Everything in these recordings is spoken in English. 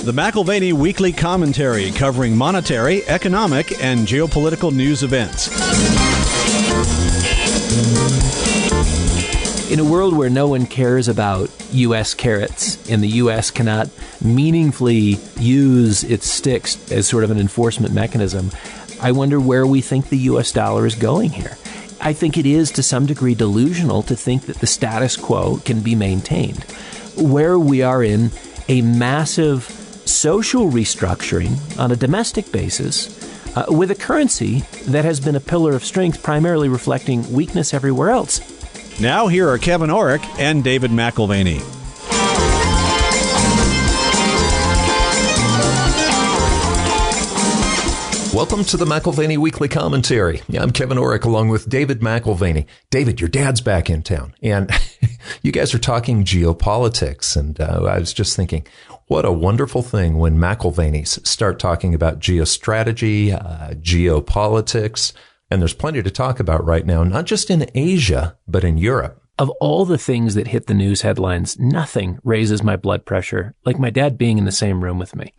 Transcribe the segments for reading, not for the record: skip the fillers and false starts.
The McAlvany Weekly Commentary, covering monetary, economic, and geopolitical news events. In a world where no one cares about U.S. carrots and the U.S. cannot meaningfully use its sticks as sort of an enforcement mechanism, I wonder where we think the U.S. dollar is going here. I think it is to some degree delusional to think that the status quo can be maintained. Where we are in a massive social restructuring on a domestic basis with a currency that has been a pillar of strength, primarily reflecting weakness everywhere else. Now here are Kevin Orrick and David McAlvany. Welcome to the McAlvany Weekly Commentary. I'm Kevin Orrick along with David McAlvany. David, your dad's back in town, and you guys are talking geopolitics, and I was just thinking, what a wonderful thing when McAlvanys start talking about geostrategy, geopolitics, and there's plenty to talk about right now, not just in Asia, but in Europe. Of all the things that hit the news headlines, nothing raises my blood pressure like my dad being in the same room with me.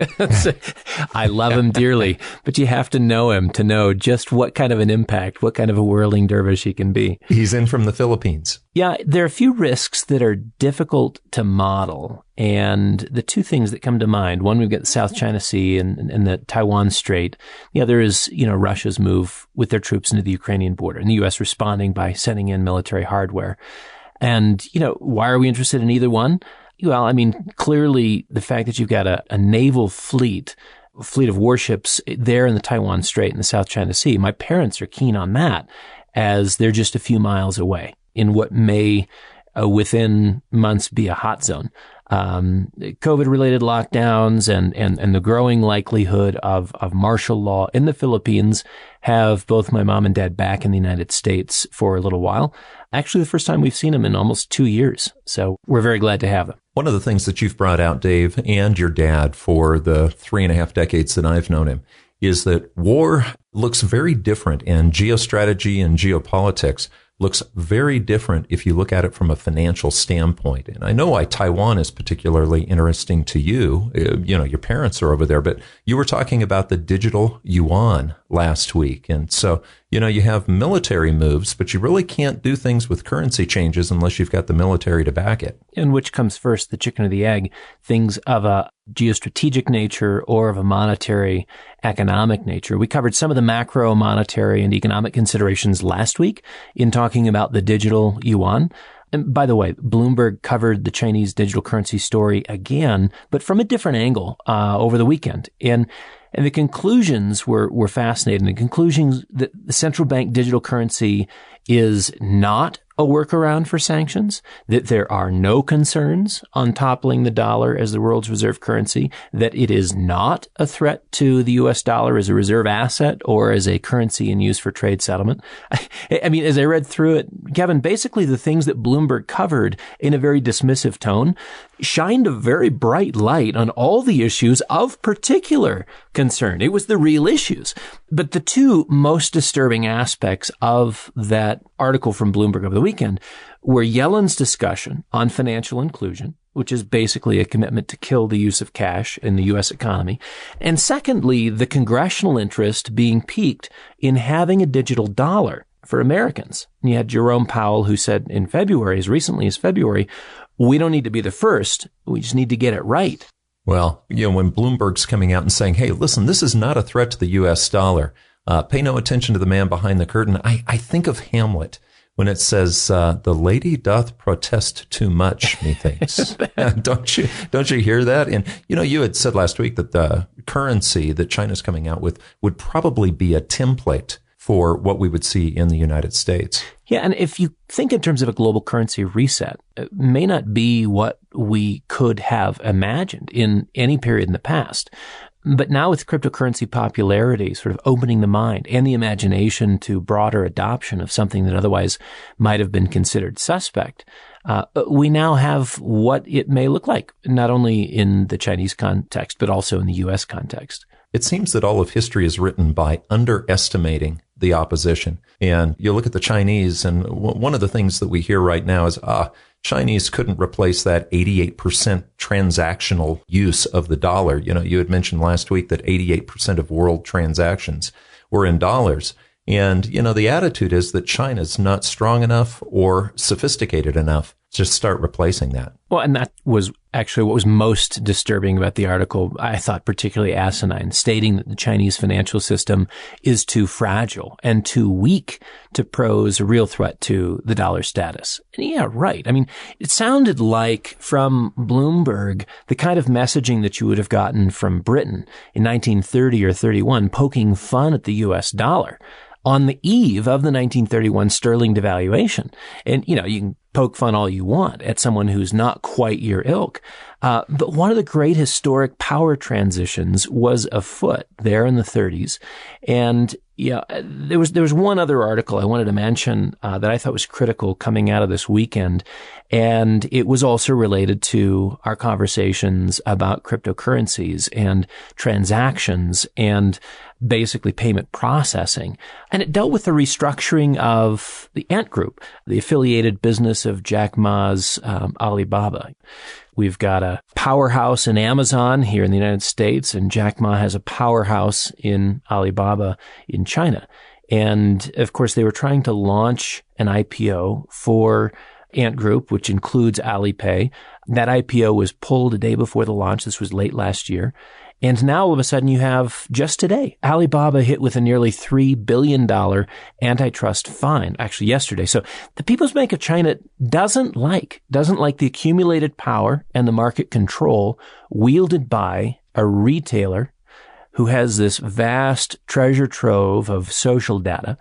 I love him dearly, but you have to know him to know just what kind of an impact, what kind of a whirling dervish he can be. He's in from the Philippines. Yeah, there are a few risks that are difficult to model. And the two things that come to mind, one, we've got the South China Sea and the Taiwan Strait. The other is, Russia's move with their troops into the Ukrainian border and the U.S. responding by sending in military hardware. And, why are we interested in either one? Well, I mean, clearly the fact that you've got a naval fleet of warships there in the Taiwan Strait and the South China Sea, my parents are keen on that as they're just a few miles away in what may, within months, be a hot zone. COVID-related lockdowns and the growing likelihood of martial law in the Philippines have both my mom and dad back in the United States for a little while. Actually, the first time we've seen them in almost 2 years. So we're very glad to have them. One of the things that you've brought out, Dave, and your dad for the 3.5 decades that I've known him, is that war looks very different, and geostrategy and geopolitics looks very different if you look at it from a financial standpoint. And I know why Taiwan is particularly interesting to you. Your parents are over there, but you were talking about the digital Yuan last week. And so, you have military moves, but you really can't do things with currency changes unless you've got the military to back it. And which comes first, the chicken or the egg? Things of a geostrategic nature or of a monetary economic nature. We covered some of the macro monetary and economic considerations last week in talking about the digital yuan. And by the way, Bloomberg covered the Chinese digital currency story again, but from a different angle over the weekend. And the conclusions were fascinating. The conclusions that the central bank digital currency is not a workaround for sanctions, that there are no concerns on toppling the dollar as the world's reserve currency, that it is not a threat to the U.S. dollar as a reserve asset or as a currency in use for trade settlement. I mean, as I read through it, Kevin, basically the things that Bloomberg covered in a very dismissive tone shined a very bright light on all the issues of particular concern. It was the real issues. But the two most disturbing aspects of that article from Bloomberg over the weekend were Yellen's discussion on financial inclusion, which is basically a commitment to kill the use of cash in the U.S. economy. And secondly, the congressional interest being piqued in having a digital dollar for Americans. And you had Jerome Powell, who said in February, as recently as February, we don't need to be the first. We just need to get it right. Well, when Bloomberg's coming out and saying, hey, listen, this is not a threat to the U.S. dollar. Pay no attention to the man behind the curtain. I think of Hamlet when it says, the lady doth protest too much, methinks. Don't you hear that? And, you had said last week that the currency that China's coming out with would probably be a template for what we would see in the United States. Yeah, and if you think in terms of a global currency reset, it may not be what we could have imagined in any period in the past. But now with cryptocurrency popularity sort of opening the mind and the imagination to broader adoption of something that otherwise might have been considered suspect, we now have what it may look like, not only in the Chinese context, but also in the U.S. context. It seems that all of history is written by underestimating the opposition. And you look at the Chinese, and one of the things that we hear right now is, Chinese couldn't replace that 88% transactional use of the dollar. You had mentioned last week that 88% of world transactions were in dollars. And, the attitude is that China's not strong enough or sophisticated enough to start replacing that. Well, and that was actually what was most disturbing about the article, I thought particularly asinine, stating that the Chinese financial system is too fragile and too weak to pose a real threat to the dollar status. And yeah, right. I mean, it sounded like from Bloomberg, the kind of messaging that you would have gotten from Britain in 1930 or 31, poking fun at the U.S. dollar on the eve of the 1931 sterling devaluation. And, you can poke fun all you want at someone who's not quite your ilk. But one of the great historic power transitions was afoot there in the 30s. And there was one other article I wanted to mention that I thought was critical coming out of this weekend. And it was also related to our conversations about cryptocurrencies and transactions and basically payment processing. And it dealt with the restructuring of the Ant Group, the affiliated business of Jack Ma's Alibaba. We've got a powerhouse in Amazon here in the United States, and Jack Ma has a powerhouse in Alibaba in China. And of course, they were trying to launch an IPO for Ant Group, which includes Alipay. That IPO was pulled a day before the launch. This was late last year. And now all of a sudden you have, just today, Alibaba hit with a nearly $3 billion antitrust fine, actually yesterday. So the People's Bank of China doesn't like the accumulated power and the market control wielded by a retailer who has this vast treasure trove of social data,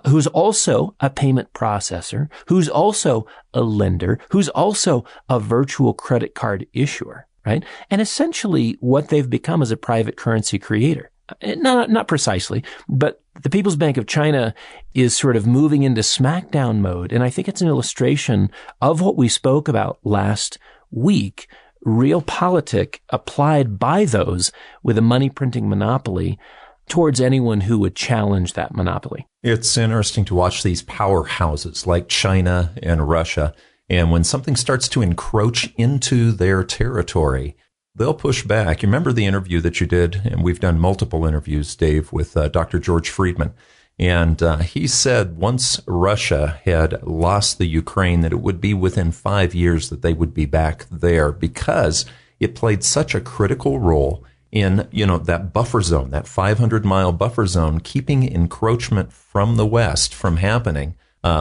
who's also a payment processor, who's also a lender, who's also a virtual credit card issuer. Right? And essentially what they've become is a private currency creator. Not precisely, but the People's Bank of China is sort of moving into smackdown mode. And I think it's an illustration of what we spoke about last week, realpolitik applied by those with a money printing monopoly towards anyone who would challenge that monopoly. It's interesting to watch these powerhouses like China and Russia. And when something starts to encroach into their territory, they'll push back. You remember the interview that you did, and we've done multiple interviews, Dave, with Dr. George Friedman. And he said once Russia had lost the Ukraine, that it would be within 5 years that they would be back there because it played such a critical role in, that buffer zone, that 500-mile buffer zone, keeping encroachment from the West from happening.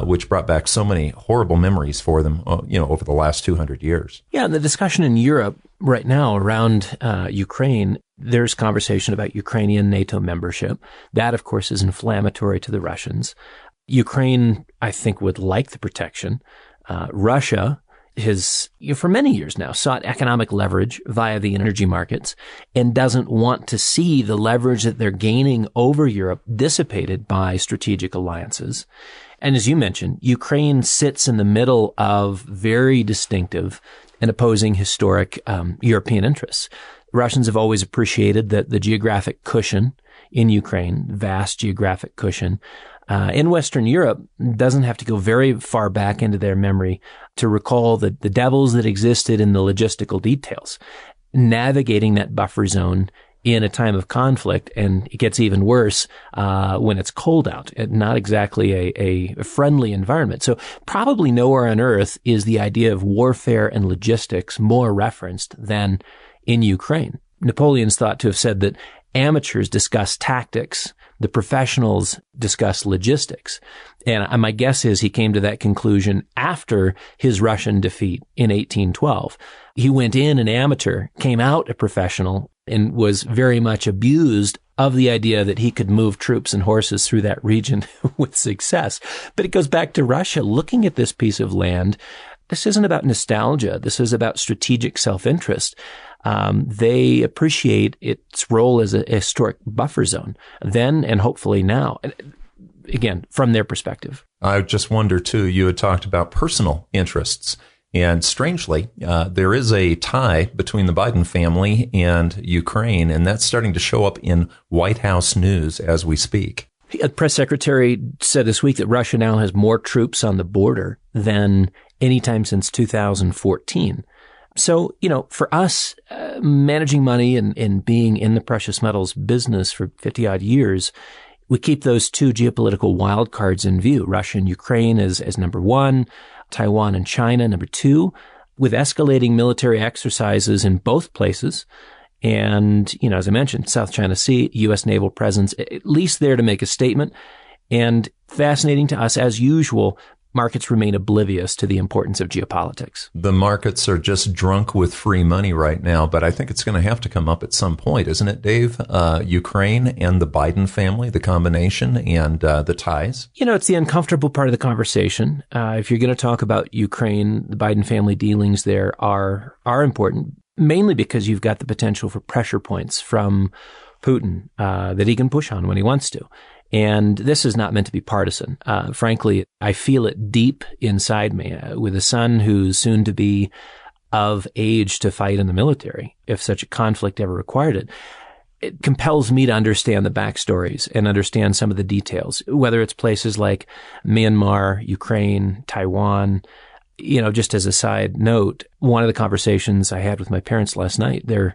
Which brought back so many horrible memories for them, over the last 200 years. Yeah, and the discussion in Europe right now around Ukraine, there's conversation about Ukrainian NATO membership. That, of course, is inflammatory to the Russians. Ukraine, I think, would like the protection. Russia has, for many years now, sought economic leverage via the energy markets and doesn't want to see the leverage that they're gaining over Europe dissipated by strategic alliances. And as you mentioned, Ukraine sits in the middle of very distinctive and opposing historic European interests. Russians have always appreciated the geographic cushion in Ukraine, vast geographic cushion. In Western Europe, doesn't have to go very far back into their memory to recall the devils that existed in the logistical details, navigating that buffer zone in a time of conflict, and it gets even worse when it's cold out. Not exactly a friendly environment. So probably nowhere on earth is the idea of warfare and logistics more referenced than in Ukraine. Napoleon's thought to have said that amateurs discuss tactics, the professionals discuss logistics. And my guess is he came to that conclusion after his Russian defeat in 1812. He went in an amateur, came out a professional, and was very much abused of the idea that he could move troops and horses through that region with success. But it goes back to Russia looking at this piece of land. This isn't about nostalgia. This is about strategic self-interest. They appreciate its role as a historic buffer zone then and hopefully now. Again, from their perspective. I just wonder, too, you had talked about personal interests. And strangely, there is a tie between the Biden family and Ukraine, and that's starting to show up in White House news as we speak. The press secretary said this week that Russia now has more troops on the border than anytime since 2014. So, for us, managing money and being in the precious metals business for 50 odd years, we keep those two geopolitical wildcards in view. Russia and Ukraine as number one, Taiwan and China number two, with escalating military exercises in both places. And, as I mentioned, South China Sea, U.S. naval presence, at least there to make a statement. And fascinating to us, as usual, markets remain oblivious to the importance of geopolitics. The markets are just drunk with free money right now, but I think it's going to have to come up at some point, isn't it, Dave? Ukraine and the Biden family, the combination and the ties. It's the uncomfortable part of the conversation. If you're going to talk about Ukraine, the Biden family dealings there are important, mainly because you've got the potential for pressure points from Putin that he can push on when he wants to. And this is not meant to be partisan. Frankly, I feel it deep inside me with a son who's soon to be of age to fight in the military, if such a conflict ever required it. It compels me to understand the backstories and understand some of the details, whether it's places like Myanmar, Ukraine, Taiwan. Just as a side note, one of the conversations I had with my parents last night, they're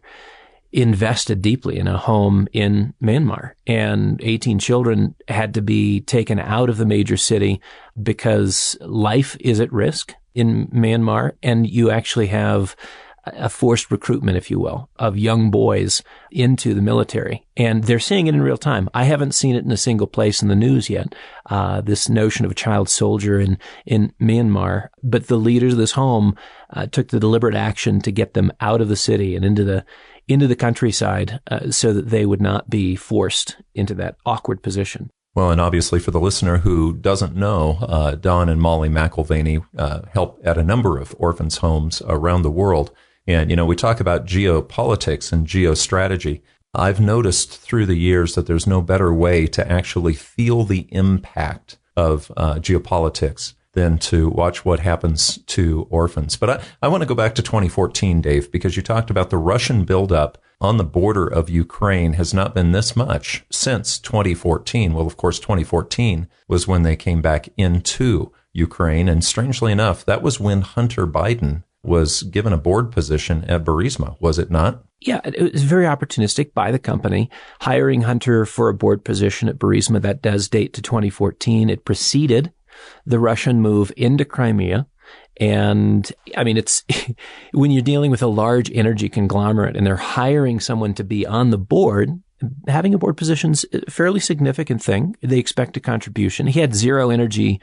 invested deeply in a home in Myanmar, and 18 children had to be taken out of the major city because life is at risk in Myanmar, and you actually have a forced recruitment, if you will, of young boys into the military. And they're seeing it in real time. I haven't seen it in a single place in the news yet, this notion of a child soldier in Myanmar. But the leaders of this home took the deliberate action to get them out of the city and into the countryside so that they would not be forced into that awkward position. Well, and obviously for the listener who doesn't know, Don and Molly McAlvany help at a number of orphans' homes around the world. And, we talk about geopolitics and geostrategy. I've noticed through the years that there's no better way to actually feel the impact of geopolitics than to watch what happens to orphans. But I want to go back to 2014, Dave, because you talked about the Russian buildup on the border of Ukraine has not been this much since 2014. Well, of course, 2014 was when they came back into Ukraine. And strangely enough, that was when Hunter Biden was given a board position at Burisma, was it not? Yeah, it was very opportunistic by the company, hiring Hunter for a board position at Burisma. That does date to 2014. It preceded the Russian move into Crimea. And I mean, it's when you're dealing with a large energy conglomerate and they're hiring someone to be on the board, having a board position's a fairly significant thing. They expect a contribution. He had zero energy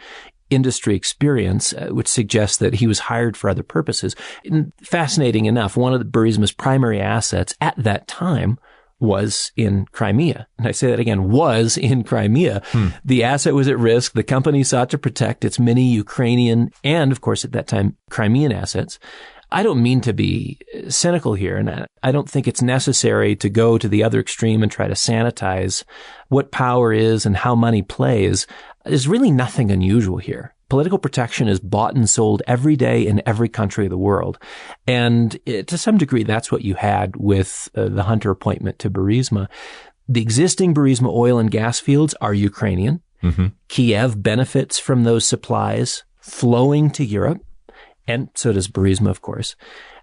industry experience, which suggests that he was hired for other purposes. And fascinating enough, one of the Burisma's primary assets at that time was in Crimea. And I say that again, was in Crimea. The asset was at risk. The company sought to protect its many Ukrainian and, of course, at that time, Crimean assets. I don't mean to be cynical here, and I don't think it's necessary to go to the other extreme and try to sanitize what power is and how money plays. There's really nothing unusual here. Political protection is bought and sold every day in every country of the world. And to some degree, that's what you had with the Hunter appointment to Burisma. The existing Burisma oil and gas fields are Ukrainian. Mm-hmm. Kiev benefits from those supplies flowing to Europe. And so does Burisma, of course.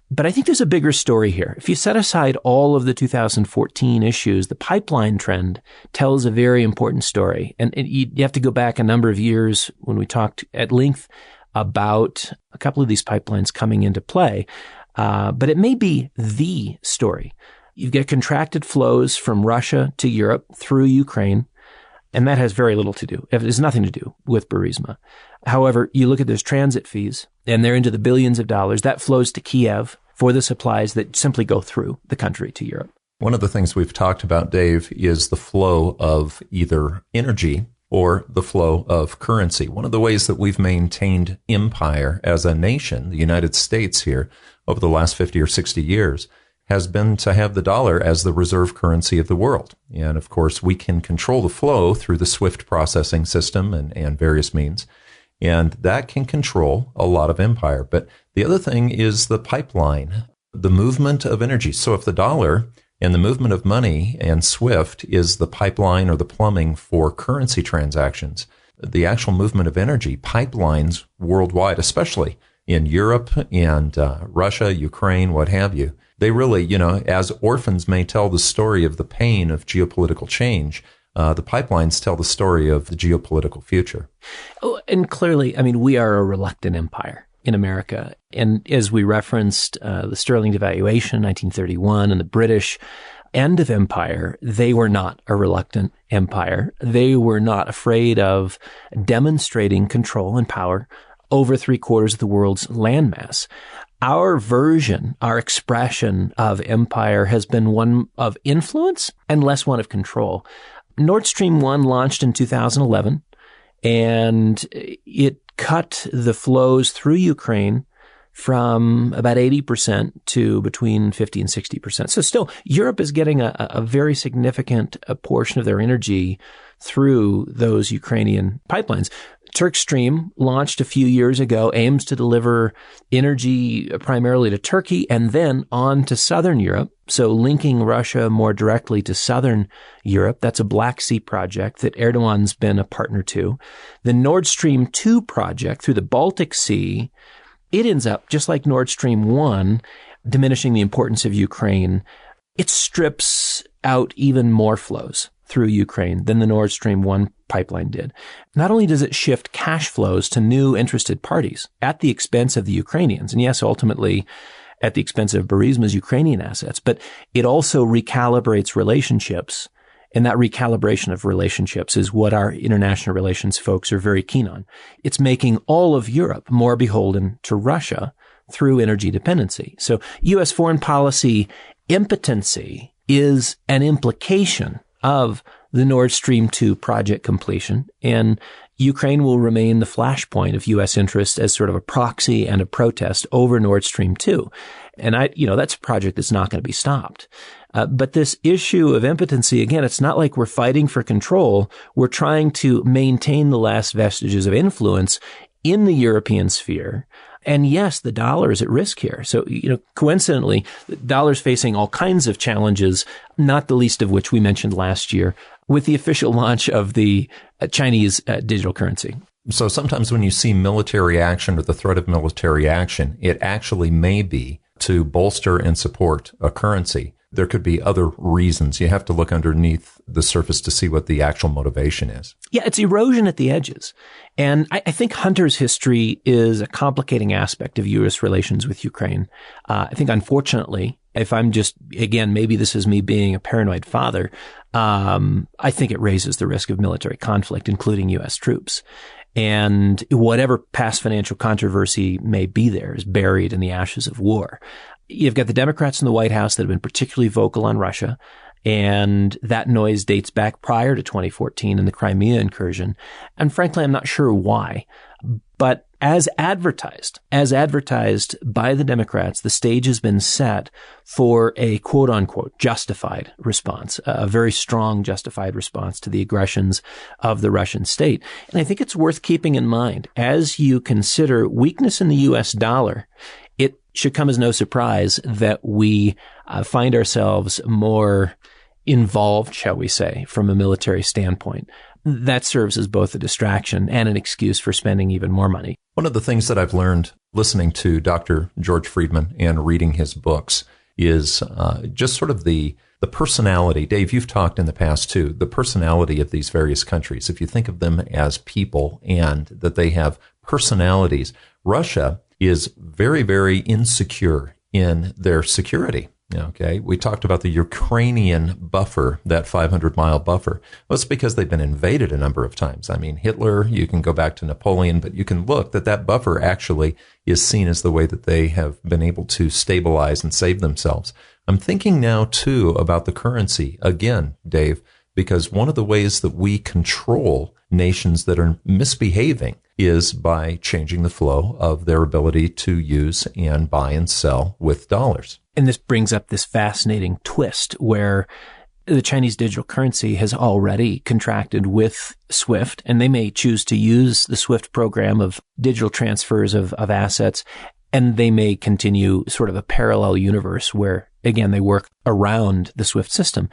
But I think there's a bigger story here. If you set aside all of the 2014 issues, the pipeline trend tells a very important story. And you have to go back a number of years when we talked at length about a couple of these pipelines coming into play. But it may be the story. You've got contracted flows from Russia to Europe through Ukraine. And that has very little to do. It has nothing to do with Burisma. However, you look at those transit fees, and they're into the billions of dollars. That flows to Kiev for the supplies that simply go through the country to Europe. One of the things we've talked about, Dave, is the flow of either energy or the flow of currency. One of the ways that we've maintained empire as a nation, the United States here, over the last 50 or 60 years, has been to have the dollar as the reserve currency of the world. And of course, we can control the flow through the SWIFT processing system and various means. And that can control a lot of empire. But the other thing is the pipeline, the movement of energy. So if the dollar and the movement of money and SWIFT is the pipeline or the plumbing for currency transactions, the actual movement of energy, pipelines worldwide, especially in Europe and Russia, Ukraine, what have you. They really, as orphans may tell the story of the pain of geopolitical change, the pipelines tell the story of the geopolitical future. Oh, and clearly, we are a reluctant empire in America. And as we referenced the sterling devaluation in 1931 and the British end of empire, they were not a reluctant empire. They were not afraid of demonstrating control and power over 3/4 of the world's landmass. Our version, our expression of empire has been one of influence and less one of control. Nord Stream 1 launched in 2011, and it cut the flows through Ukraine from about 80% to between 50 and 60%. So still, Europe is getting a very significant portion of their energy through those Ukrainian pipelines. TurkStream, launched a few years ago, aims to deliver energy primarily to Turkey and then on to southern Europe, so linking Russia more directly to southern Europe. That's a Black Sea project that Erdogan's been a partner to. The Nord Stream 2 project through the Baltic Sea, it ends up, just like Nord Stream 1, diminishing the importance of Ukraine. It strips out even more flows through Ukraine than the Nord Stream 1 pipeline did. Not only does it shift cash flows to new interested parties at the expense of the Ukrainians, and yes, ultimately at the expense of Burisma's Ukrainian assets, but it also recalibrates relationships. And that recalibration of relationships is what our international relations folks are very keen on. It's making all of Europe more beholden to Russia through energy dependency. So U.S. foreign policy impotency is an implication of the Nord Stream 2 project completion, and Ukraine will remain the flashpoint of U.S. interest as sort of a proxy and a protest over Nord Stream 2. And that's a project that's not going to be stopped. But this issue of impotency, again, it's not like we're fighting for control. We're trying to maintain the last vestiges of influence in the European sphere. And yes, the dollar is at risk here. So, coincidentally, the dollar's facing all kinds of challenges, not the least of which we mentioned last year with the official launch of the Chinese digital currency. So sometimes when you see military action or the threat of military action, it actually may be to bolster and support a currency. There could be other reasons. You have to look underneath the surface to see what the actual motivation is. Yeah, it's erosion at the edges. And I think Hunter's history is a complicating aspect of U.S. relations with Ukraine. I think, unfortunately, if I'm just, again, maybe this is me being a paranoid father, I think it raises the risk of military conflict, including U.S. troops. And whatever past financial controversy may be there is buried in the ashes of war. You've got the Democrats in the White House that have been particularly vocal on Russia, and that noise dates back prior to 2014 and the Crimea incursion. And frankly, I'm not sure why. But as advertised by the Democrats, the stage has been set for a quote unquote justified response, a very strong justified response to the aggressions of the Russian state. And I think it's worth keeping in mind as you consider weakness in the U.S. dollar. It should come as no surprise that we find ourselves more involved, shall we say, from a military standpoint. That serves as both a distraction and an excuse for spending even more money. One of the things that I've learned listening to Dr. George Friedman and reading his books is just sort of the personality. Dave, you've talked in the past too, the personality of these various countries. If you think of them as people and that they have personalities, Russia is very, very insecure in their security. Okay. We talked about the Ukrainian buffer, that 500-mile buffer. Well, it's because they've been invaded a number of times. I mean, Hitler, you can go back to Napoleon, but you can look that buffer actually is seen as the way that they have been able to stabilize and save themselves. I'm thinking now, too, about the currency again, Dave, because one of the ways that we control nations that are misbehaving is by changing the flow of their ability to use and buy and sell with dollars. And this brings up this fascinating twist where the Chinese digital currency has already contracted with SWIFT, and they may choose to use the SWIFT program of digital transfers of assets, and they may continue sort of a parallel universe where, again, they work around the SWIFT system.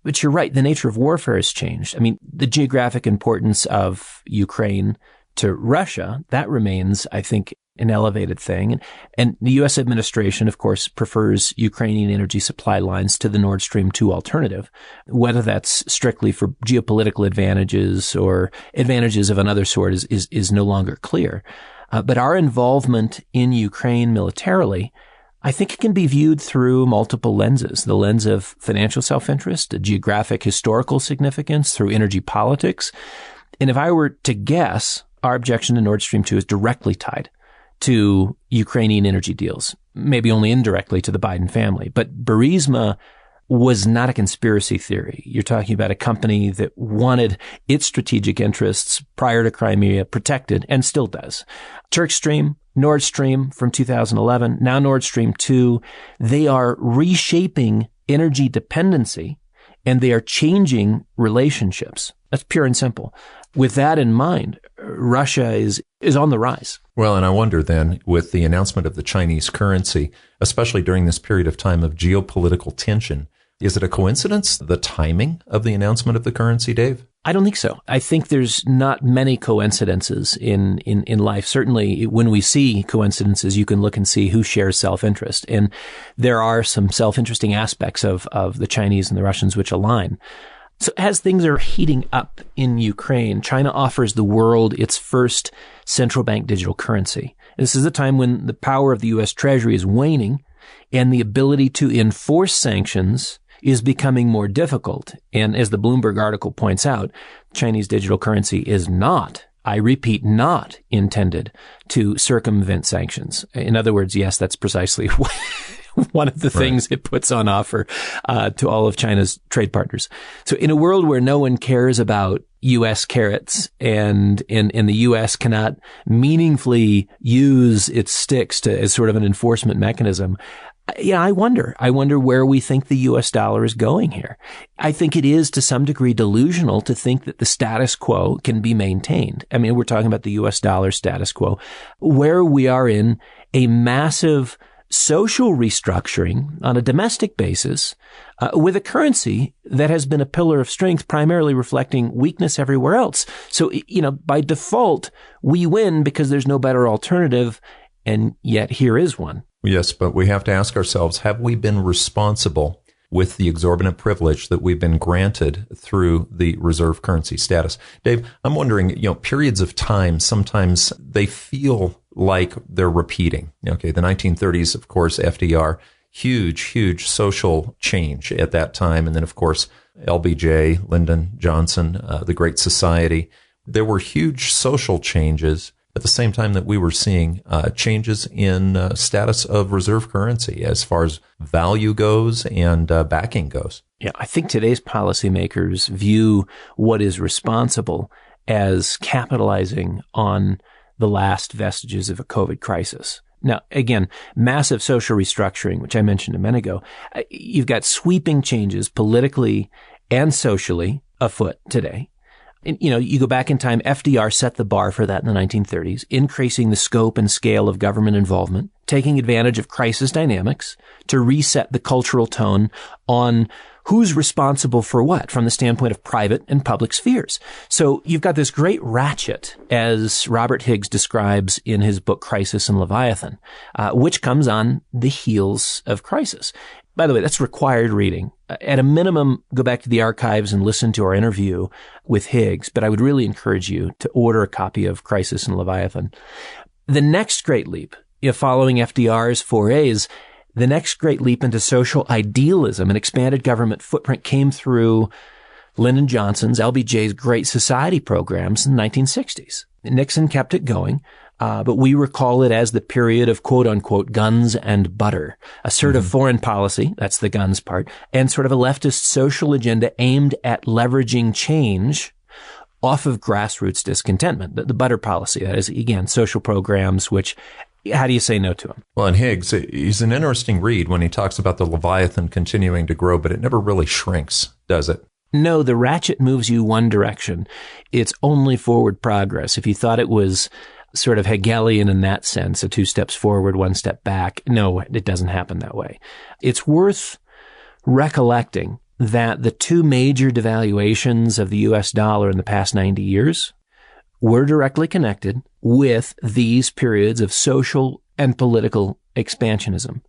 But you're right, the nature of warfare has changed. I mean, the geographic importance of Ukraine to Russia, that remains, I think, an elevated thing. And the U.S. administration, of course, prefers Ukrainian energy supply lines to the Nord Stream 2 alternative, whether that's strictly for geopolitical advantages or advantages of another sort is no longer clear. But our involvement in Ukraine militarily, I think it can be viewed through multiple lenses. The lens of financial self-interest, geographic historical significance, through energy politics. And if I were to guess, our objection to Nord Stream 2 is directly tied to Ukrainian energy deals, maybe only indirectly to the Biden family. But Burisma was not a conspiracy theory. You're talking about a company that wanted its strategic interests prior to Crimea protected and still does. Turkstream, Nord Stream from 2011, now Nord Stream 2, they are reshaping energy dependency and they are changing relationships. That's pure and simple. With that in mind, Russia is on the rise. Well, and I wonder then, with the announcement of the Chinese currency, especially during this period of time of geopolitical tension, is it a coincidence, the timing of the announcement of the currency, Dave? I don't think so. I think there's not many coincidences in life. Certainly, when we see coincidences, you can look and see who shares self-interest. And there are some self-interesting aspects of the Chinese and the Russians which align. So as things are heating up in Ukraine, China offers the world its first central bank digital currency. This is a time when the power of the U.S. Treasury is waning and the ability to enforce sanctions is becoming more difficult. And as the Bloomberg article points out, Chinese digital currency is not, I repeat, not intended to circumvent sanctions. In other words, yes, that's precisely one of the things it puts on offer to all of China's trade partners. So in a world where no one cares about U.S. carrots and the U.S. cannot meaningfully use its sticks as sort of an enforcement mechanism, yeah, I wonder where we think the U.S. dollar is going here. I think it is to some degree delusional to think that the status quo can be maintained. I mean, we're talking about the U.S. dollar status quo, where we are in a massive social restructuring on a domestic basis with a currency that has been a pillar of strength, primarily reflecting weakness everywhere else. So, by default, we win because there's no better alternative, and yet here is one. Yes, but we have to ask ourselves, have we been responsible with the exorbitant privilege that we've been granted through the reserve currency status? Dave, I'm wondering, periods of time, sometimes they feel like they're repeating. Okay, the 1930s, of course, FDR, huge social change at that time. And then, of course, LBJ, Lyndon Johnson, the Great Society. There were huge social changes at the same time that we were seeing changes in status of reserve currency as far as value goes and backing goes. Yeah, I think today's policymakers view what is responsible as capitalizing on the last vestiges of a COVID crisis. Now, again, massive social restructuring, which I mentioned a minute ago. You've got sweeping changes politically and socially afoot today. And, you go back in time, FDR set the bar for that in the 1930s, increasing the scope and scale of government involvement, taking advantage of crisis dynamics to reset the cultural tone on who's responsible for what from the standpoint of private and public spheres. So you've got this great ratchet, as Robert Higgs describes in his book Crisis and Leviathan, which comes on the heels of crisis. By the way, that's required reading. At a minimum, go back to the archives and listen to our interview with Higgs, but I would really encourage you to order a copy of Crisis and Leviathan. The next great leap, following FDR's forays, the next great leap into social idealism and expanded government footprint came through Lyndon Johnson's, LBJ's Great Society programs in the 1960s. Nixon kept it going. But we recall it as the period of quote unquote guns and butter, assertive foreign policy. That's the guns part, and sort of a leftist social agenda aimed at leveraging change off of grassroots discontentment. The butter policy, that is, again, social programs, which, how do you say no to them? Well, and Higgs, he's an interesting read when he talks about the Leviathan continuing to grow, but it never really shrinks, does it? No, the ratchet moves you one direction. It's only forward progress. If you thought it was sort of Hegelian in that sense, a 2 steps forward, 1 step back. No, it doesn't happen that way. It's worth recollecting that the 2 major devaluations of the U.S. dollar in the past 90 years were directly connected with these periods of social and political expansionism.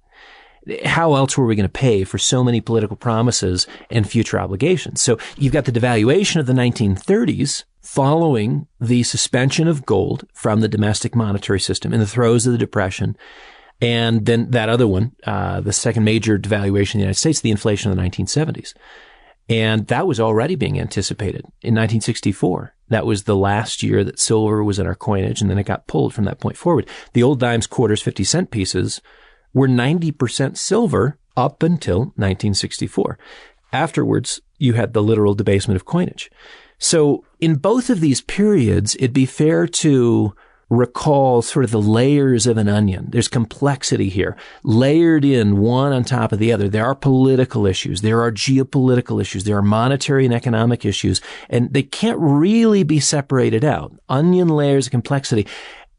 How else were we going to pay for so many political promises and future obligations? So you've got the devaluation of the 1930s following the suspension of gold from the domestic monetary system in the throes of the Depression. And then that other one, the second major devaluation in the United States, the inflation of the 1970s. And that was already being anticipated in 1964. That was the last year that silver was in our coinage, and then it got pulled from that point forward. The old dimes, quarters, 50-cent pieces were 90% silver up until 1964. Afterwards, you had the literal debasement of coinage. So in both of these periods, it'd be fair to recall sort of the layers of an onion. There's complexity here, layered in one on top of the other. There are political issues. There are geopolitical issues. There are monetary and economic issues, and they can't really be separated out. Onion layers of complexity.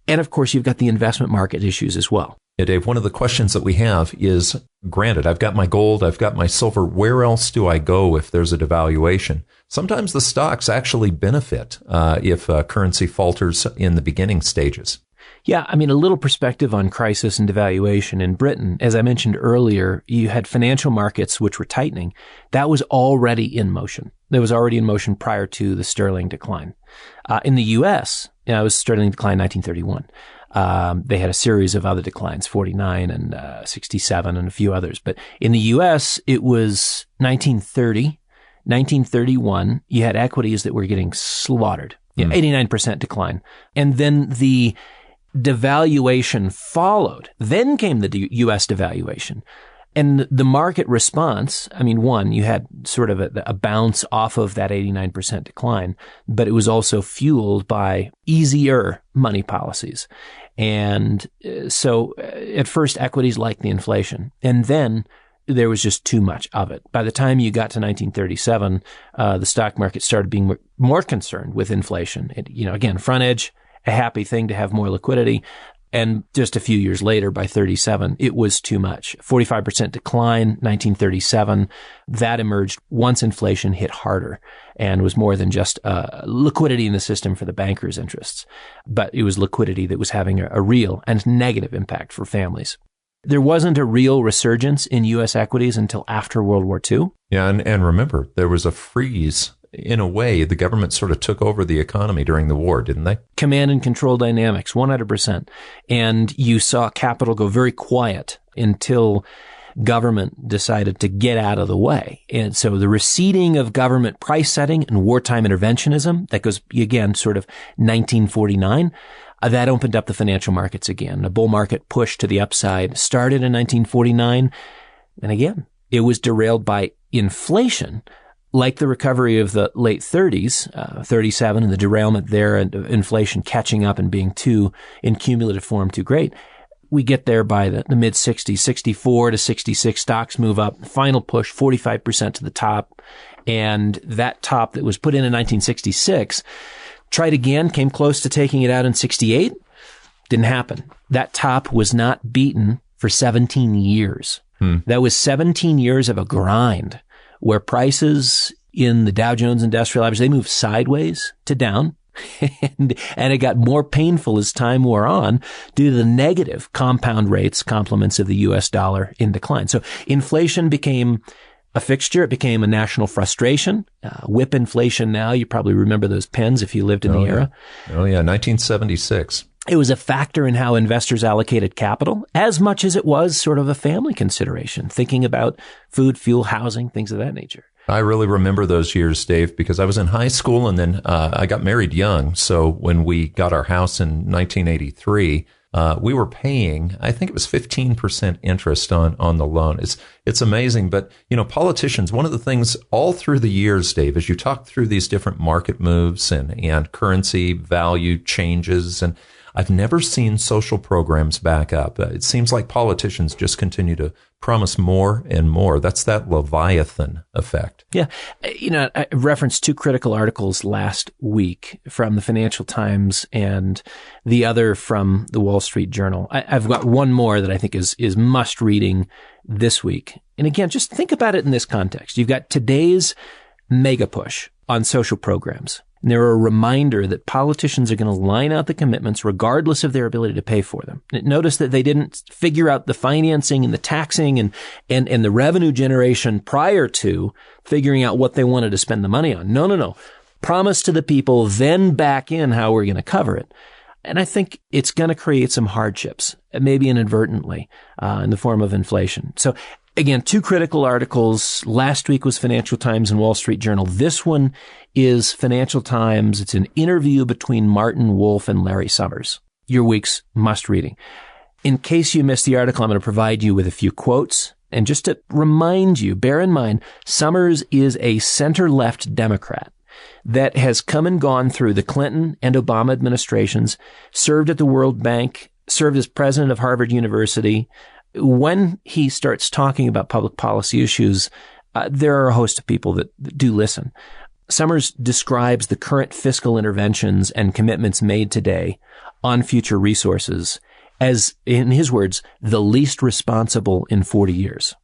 And of course, you've got the investment market issues as well. Yeah, Dave, one of the questions that we have is, granted, I've got my gold, I've got my silver. Where else do I go if there's a devaluation? Sometimes the stocks actually benefit if currency falters in the beginning stages. Yeah, I mean, a little perspective on crisis and devaluation. In Britain, as I mentioned earlier, you had financial markets which were tightening. That was already in motion. That was already in motion prior to the sterling decline. In the U.S., it was sterling decline 1931. They had a series of other declines, 49 and 67 and a few others. But in the U.S., it was 1930, 1931. You had equities that were getting slaughtered, 89% decline. And then the devaluation followed. Then came the U.S. devaluation. And the market response, I mean, one, you had sort of a bounce off of that 89% decline, but it was also fueled by easier money policies. And so at first equities liked the inflation, and then there was just too much of it. By the time you got to 1937, the stock market started being more concerned with inflation. Again, front edge, a happy thing to have more liquidity. And just a few years later, by 37, it was too much. 45% decline, 1937. That emerged once inflation hit harder and was more than just liquidity in the system for the bankers' interests. But it was liquidity that was having a real and negative impact for families. There wasn't a real resurgence in U.S. equities until after World War II. Yeah, and remember, there was a freeze. In a way, the government sort of took over the economy during the war, didn't they? Command and control dynamics, 100%. And you saw capital go very quiet until government decided to get out of the way. And so the receding of government price setting and wartime interventionism, that goes, again, sort of 1949, that opened up the financial markets again. A bull market push to the upside started in 1949. And again, it was derailed by inflation. Like the recovery of the late 30s, 37, and the derailment there and inflation catching up and being in cumulative form too great, we get there by the mid 60s, 64 to 66, stocks move up, final push, 45% to the top. And that top that was put in 1966, tried again, came close to taking it out in 68, didn't happen. That top was not beaten for 17 years. That was 17 years of a grind, where prices in the Dow Jones Industrial Average, they moved sideways to down. And it got more painful as time wore on due to the negative compound rates, complements of the U.S. dollar in decline. So inflation became a fixture. It became a national frustration. Whip inflation now. You probably remember those pens if you lived in the era. Oh, yeah, 1976. It was a factor in how investors allocated capital as much as it was sort of a family consideration, thinking about food, fuel, housing, things of that nature. I really remember those years, Dave, because I was in high school and then I got married young. So when we got our house in 1983, we were paying, I think it was 15% interest on the loan. It's amazing. But, politicians, one of the things all through the years, Dave, as you talk through these different market moves and currency value changes, and I've never seen social programs back up. It seems like politicians just continue to promise more and more. That's that Leviathan effect. Yeah. I referenced two critical articles last week from the Financial Times and the other from the Wall Street Journal. I've got one more that I think is must reading this week. And again, just think about it in this context. You've got today's mega push on social programs. And they're a reminder that politicians are going to line out the commitments regardless of their ability to pay for them. Notice that they didn't figure out the financing and the taxing and the revenue generation prior to figuring out what they wanted to spend the money on. No. Promise to the people, then back in how we're going to cover it. And I think it's going to create some hardships, maybe inadvertently, in the form of inflation. So again, two critical articles. Last week was Financial Times and Wall Street Journal. This one is Financial Times. It's an interview between Martin Wolf and Larry Summers. Your week's must reading. In case you missed the article, I'm going to provide you with a few quotes. And just to remind you, bear in mind, Summers is a center-left Democrat that has come and gone through the Clinton and Obama administrations, served at the World Bank, served as president of Harvard University. When he starts talking about public policy issues, there are a host of people that do listen. Summers describes the current fiscal interventions and commitments made today on future resources as, in his words, the least responsible in 40 years.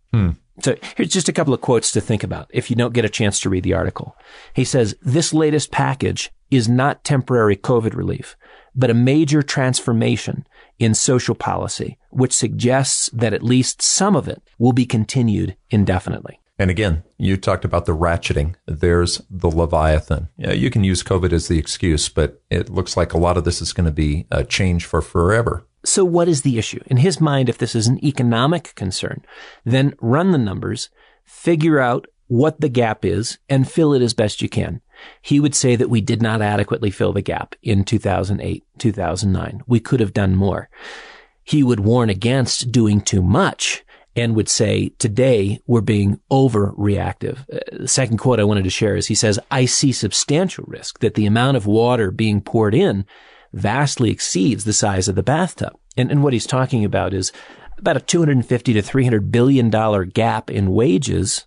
So here's just a couple of quotes to think about if you don't get a chance to read the article. He says, "This latest package is not temporary COVID relief, but a major transformation in social policy, which suggests that at least some of it will be continued indefinitely." And again, you talked about the ratcheting. There's the Leviathan. You can use COVID as the excuse, but it looks like a lot of this is going to be a change for forever. So what is the issue? In his mind, if this is an economic concern, then run the numbers, figure out what the gap is, and fill it as best you can. He would say that we did not adequately fill the gap in 2008, 2009. We could have done more. He would warn against doing too much and would say, today we're being overreactive. The second quote I wanted to share is he says, "I see substantial risk that the amount of water being poured in vastly exceeds the size of the bathtub." And what he's talking about is about a $250 to $300 billion gap in wages.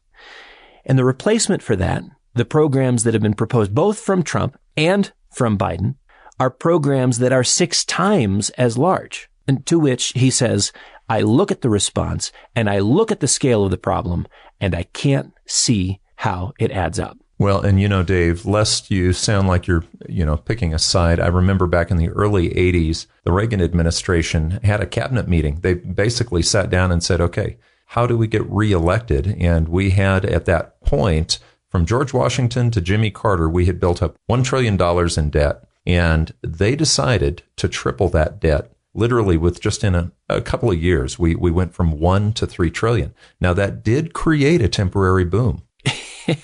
And the replacement for that, the programs that have been proposed both from Trump and from Biden, are programs that are 6 times as large. And to which he says, I look at the response and I look at the scale of the problem and I can't see how it adds up. Well, and Dave, lest you sound like you're, picking a side, I remember back in the early 80s, the Reagan administration had a cabinet meeting. They basically sat down and said, okay, how do we get reelected? And we had at that point, from George Washington to Jimmy Carter, we had built up $1 trillion in debt. And they decided to triple that debt. Literally with just in a couple of years, we went from 1 to 3 trillion. Now that did create a temporary boom.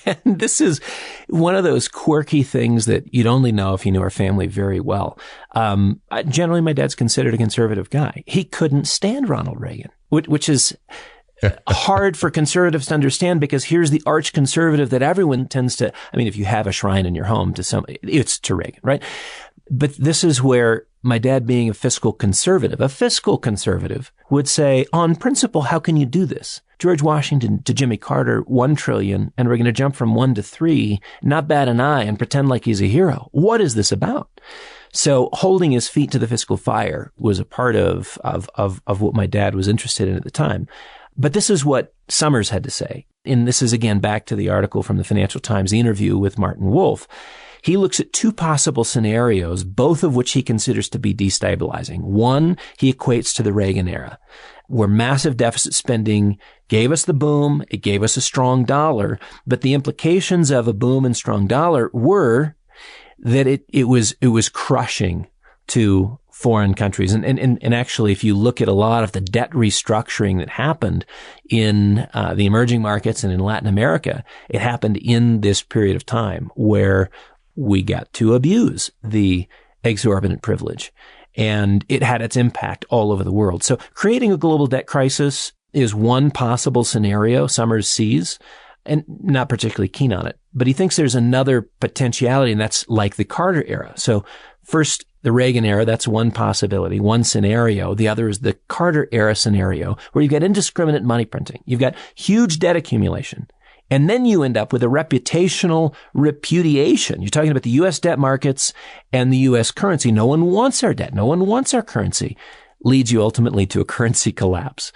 And this is one of those quirky things that you'd only know if you knew our family very well. Generally, my dad's considered a conservative guy. He couldn't stand Ronald Reagan, which is hard for conservatives to understand because here's the arch conservative that everyone tends to, if you have a shrine in your home to somebody, it's to Reagan, right? But this is where my dad, being a fiscal conservative would say, on principle, how can you do this? George Washington to Jimmy Carter, 1 trillion, and we're going to jump from 1 to 3, not bat an eye and pretend like he's a hero. What is this about? So holding his feet to the fiscal fire was a part of what my dad was interested in at the time. But this is what Summers had to say. And this is, again, back to the article from the Financial Times, the interview with Martin Wolf. He looks at 2 possible scenarios, both of which he considers to be destabilizing. One, he equates to the Reagan era, where massive deficit spending gave us the boom. It gave us a strong dollar. But the implications of a boom and strong dollar were that it was crushing to foreign countries. And actually, if you look at a lot of the debt restructuring that happened in the emerging markets and in Latin America, it happened in this period of time where we got to abuse the exorbitant privilege. And it had its impact all over the world. So creating a global debt crisis is one possible scenario Summers sees, and not particularly keen on it. But he thinks there's another potentiality, and that's like the Carter era. So first, the Reagan era, that's one possibility, one scenario. The other is the Carter era scenario, where you've got indiscriminate money printing. You've got huge debt accumulation. And then you end up with a reputational repudiation. You're talking about the U.S. debt markets and the U.S. currency. No one wants our debt. No one wants our currency. Leads you ultimately to a currency collapse.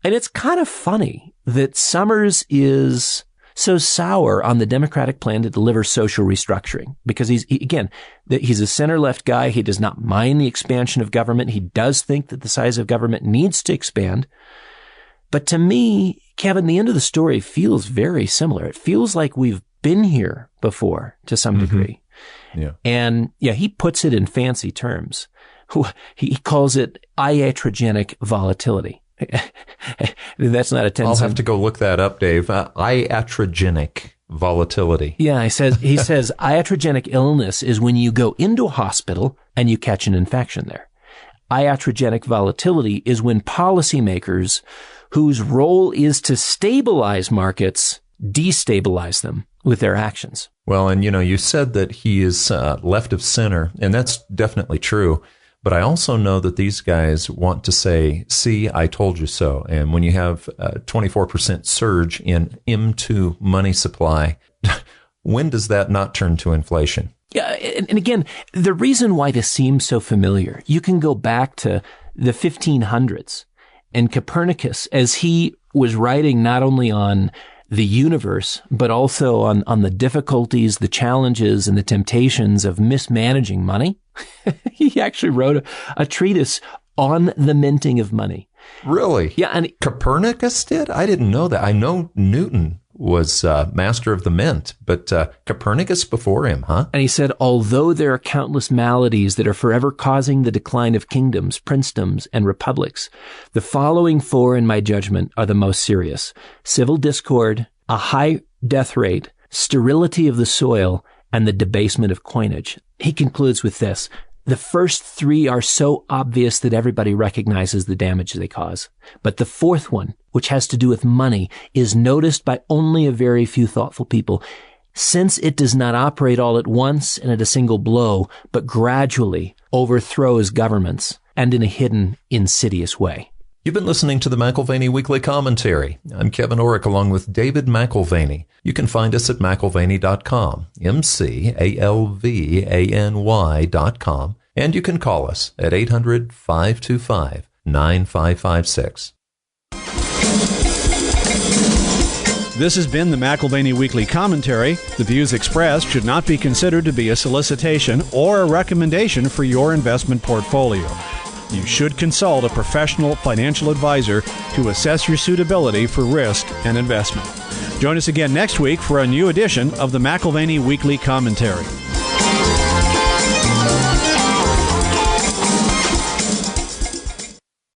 And it's kind of funny that Summers is so sour on the Democratic plan to deliver social restructuring? Because he's a center-left guy. He does not mind the expansion of government. He does think that the size of government needs to expand. But to me, Kevin, the end of the story feels very similar. It feels like we've been here before to some degree. Yeah. And he puts it in fancy terms. He calls it iatrogenic volatility. That's not a 10 I'll have to go look that up, Dave. Iatrogenic volatility. Yeah, he says iatrogenic illness is when you go into a hospital and you catch an infection there. Iatrogenic volatility is when policymakers whose role is to stabilize markets destabilize them with their actions. Well, and you said that he is left of center, and that's definitely true. But I also know that these guys want to say, see, I told you so. And when you have a 24% surge in M2 money supply, when does that not turn to inflation? Yeah. And again, the reason why this seems so familiar, you can go back to the 1500s and Copernicus, as he was writing not only on the universe, but also on the difficulties, the challenges, and the temptations of mismanaging money. He actually wrote a treatise on the minting of money. Really? Yeah. And Copernicus did? I didn't know that. I know Newton was master of the mint, but Copernicus before him, huh? And he said, although there are countless maladies that are forever causing the decline of kingdoms, princedoms, and republics, the following four, in my judgment, are the most serious: civil discord, a high death rate, sterility of the soil, and the debasement of coinage. He concludes with this: the first three are so obvious that everybody recognizes the damage they cause. But the fourth one, which has to do with money, is noticed by only a very few thoughtful people, since it does not operate all at once and at a single blow, but gradually overthrows governments and in a hidden, insidious way. You've been listening to the McAlvany Weekly Commentary. I'm Kevin Orrick along with David McAlvany. You can find us at McAlvany.com, McAlvany.com, and you can call us at 800-525-9556. This has been the McAlvany Weekly Commentary. The views expressed should not be considered to be a solicitation or a recommendation for your investment portfolio. You should consult a professional financial advisor to assess your suitability for risk and investment. Join us again next week for a new edition of the McAlvany Weekly Commentary.